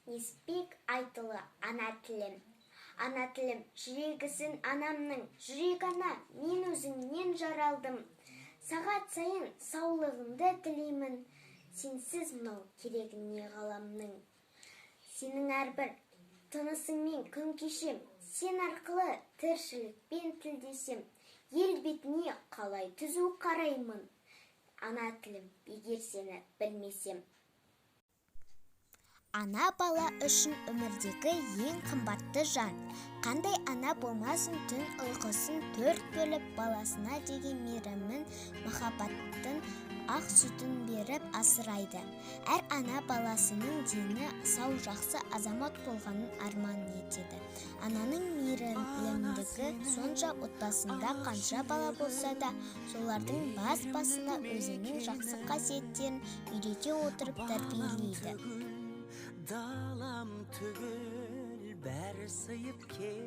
неспек айтылы ана тілім. Ана тілім жүрегісін анамның, жүрек ана, мен өзіңнен жаралдым. Сағат сайын саулығыңды тілеймін, сенсіз мынау керегіне ғаламның. Сенің әрбір тынысыңмен күн кешем, сен арқылы тіршілікпен тілдесем, ел бетіне қалай түзу қараймын, ана тілім егер сені білмесем. Ана бала үшін өмірдегі ең қымбатты жан. Қандай ана болмасын, түн ұйқысын төрт бөліп, баласына деген мейірімін, махаббатын, ақ сүтін беріп асырайды. Әр ана баласының дені сау, жақсы азамат болғанын арман етеді. Ананың мейірімділігі сонша, отбасында қанша бала болса да, солардың бас-басына өзінің жақсы қасиеттерін үйрете отырып тәрбиелейді. Далам түгіл бәрі сыйып кел,